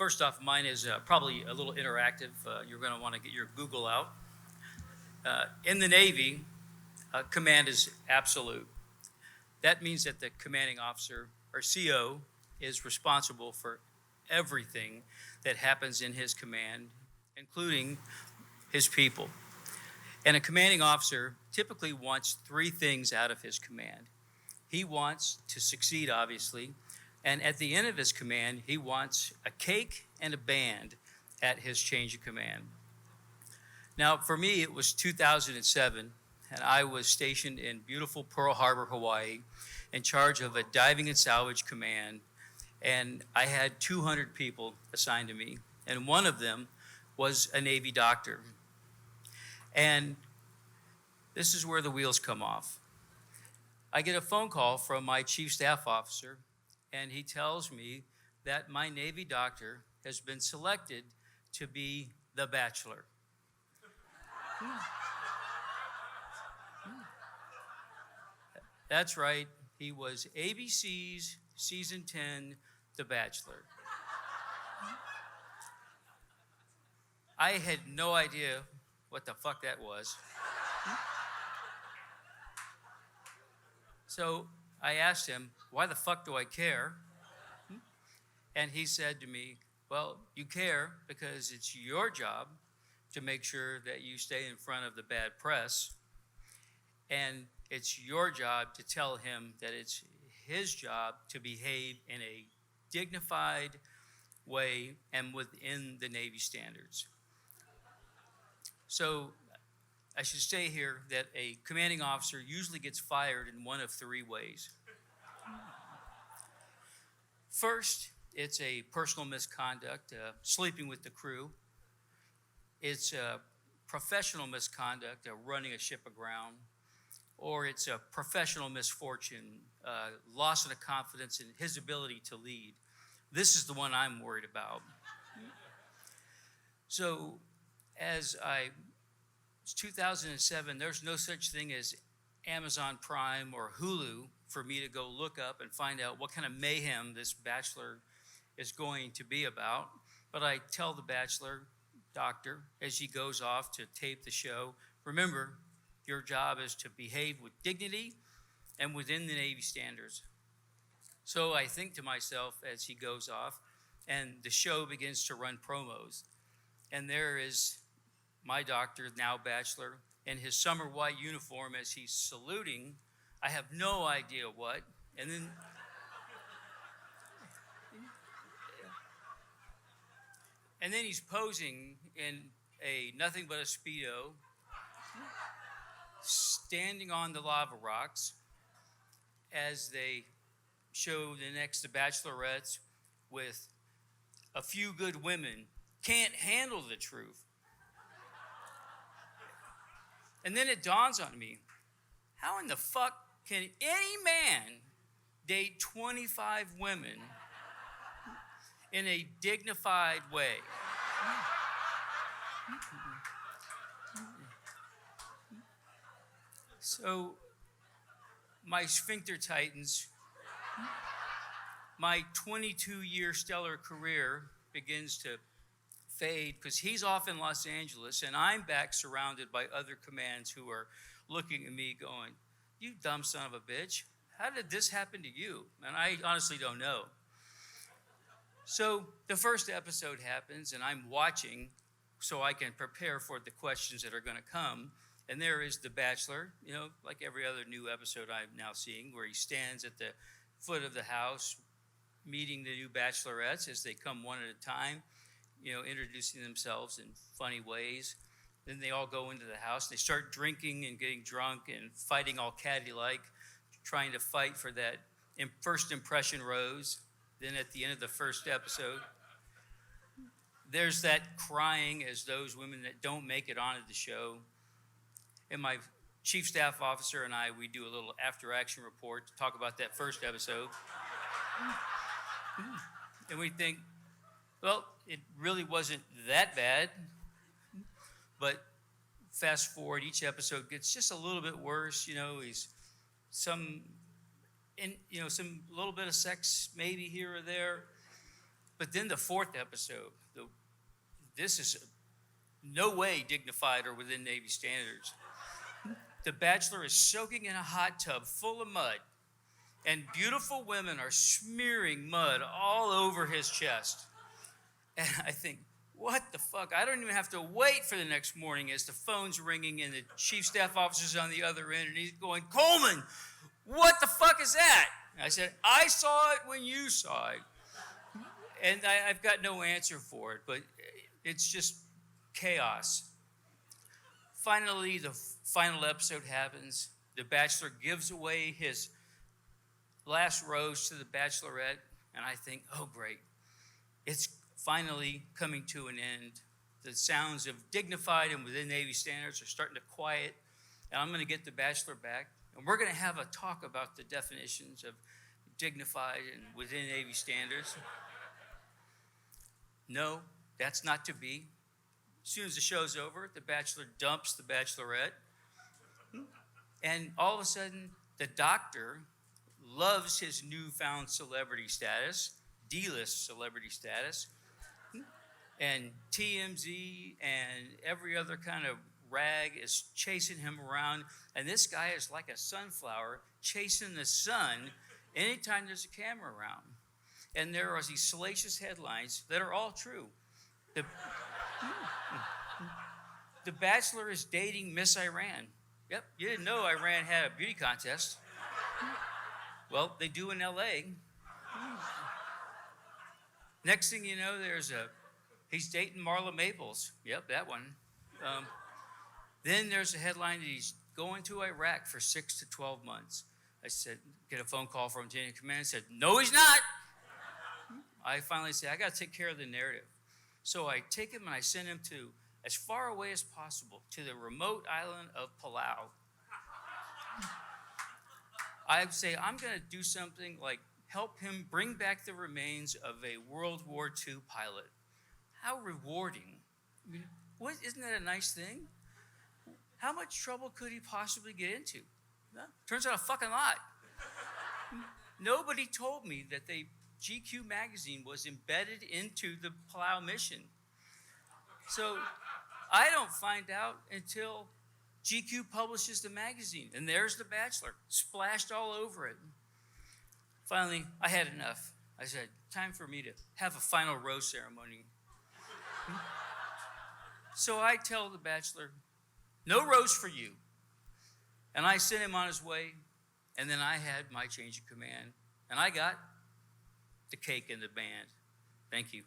First off, mine is probably a little interactive. You're going to want to get your Google out. In the Navy, command is absolute. That means that the commanding officer or CO is responsible for everything that happens in his command, including his people. And a commanding officer typically wants three things out of his command. He wants to succeed, obviously, and at the end of his command, he wants a cake and a band at his change of command. Now, for me, it was 2007, and I was stationed in beautiful Pearl Harbor, Hawaii, in charge of a diving and salvage command, and I had 200 people assigned to me, and one of them was a Navy doctor. And this is where the wheels come off. I get a phone call from my chief staff officer, and he tells me that my Navy doctor has been selected to be the Bachelor. That's right, he was ABC's season 10, The Bachelor. I had no idea what the fuck that was. So I asked him, why the fuck do I care? And he said to me, well, you care because it's your job to make sure that you stay in front of the bad press. And it's your job to tell him that it's his job to behave in a dignified way and within the Navy standards. So I should say here that a commanding officer usually gets fired in one of three ways. First, it's a personal misconduct, sleeping with the crew. It's a professional misconduct, running a ship aground. Or it's a professional misfortune, loss of confidence in his ability to lead. This is the one I'm worried about. So it's 2007, there's no such thing as Amazon Prime or Hulu for me to go look up and find out what kind of mayhem this Bachelor is going to be about. But I tell the Bachelor doctor as he goes off to tape the show, remember, your job is to behave with dignity and within the Navy standards. So I think to myself as he goes off, and the show begins to run promos. And there is my doctor, now Bachelor, in his summer white uniform as he's saluting. I have no idea what. And then he's posing in a nothing but a Speedo, standing on the lava rocks as they show the bachelorettes with a few good women can't handle the truth. And then it dawns on me, how in the fuck can any man date 25 women in a dignified way? So my sphincter tightens. My 22-year stellar career begins to fade because he's off in Los Angeles and I'm back surrounded by other commands who are looking at me going, you dumb son of a bitch, how did this happen to you? And I honestly don't know. So the first episode happens and I'm watching so I can prepare for the questions that are going to come. And there is the Bachelor, like every other new episode I'm now seeing, where he stands at the foot of the house, meeting the new bachelorettes as they come one at a time, introducing themselves in funny ways. Then they all go into the house. They start drinking and getting drunk and fighting all catty-like, trying to fight for that first impression rose. Then at the end of the first episode, there's that crying as those women that don't make it onto the show. And my chief staff officer and I, we do a little after-action report to talk about that first episode. And we think, well, it really wasn't that bad. But fast forward, each episode gets just a little bit worse. He's some little bit of sex maybe here or there. But then the fourth episode, this is no way dignified or within Navy standards. The Bachelor is soaking in a hot tub full of mud, and beautiful women are smearing mud all over his chest. And I think, what the fuck? I don't even have to wait for the next morning as the phone's ringing and the chief staff officer's on the other end, and he's going, Coleman, what the fuck is that? And I said, I saw it when you saw it. And I've got no answer for it, but it's just chaos. Finally, the final episode happens. The Bachelor gives away his last rose to the Bachelorette, and I think, oh, great. It's finally coming to an end. The sounds of dignified and within Navy standards are starting to quiet, and I'm going to get the Bachelor back, and we're going to have a talk about the definitions of dignified and within Navy standards. No, that's not to be. As soon as the show's over, the Bachelor dumps the Bachelorette. And all of a sudden, the doctor loves his newfound celebrity status, D-list celebrity status. And TMZ and every other kind of rag is chasing him around. And this guy is like a sunflower chasing the sun anytime there's a camera around. And there are these salacious headlines that are all true. The Bachelor is dating Miss Iran. Yep, you didn't know Iran had a beauty contest. Well, they do in LA. Next thing you know, he's dating Marla Maples. Yep, that one. Then there's a headline that he's going to Iraq for 6 to 12 months. I said, get a phone call from Lieutenant Command and said, no, he's not. I finally said, I got to take care of the narrative. So I take him and I send him to as far away as possible to the remote island of Palau. I say, I'm going to do something like help him bring back the remains of a World War II pilot. How rewarding. I mean, isn't that a nice thing? How much trouble could he possibly get into? Well, turns out a fucking lot. Nobody told me that GQ magazine was embedded into the Palau mission. So I don't find out until GQ publishes the magazine, and there's The Bachelor, splashed all over it. Finally, I had enough. I said, time for me to have a final rose ceremony. So I tell The Bachelor, no rose for you. And I sent him on his way, and then I had my change of command, and I got the cake and the band. Thank you.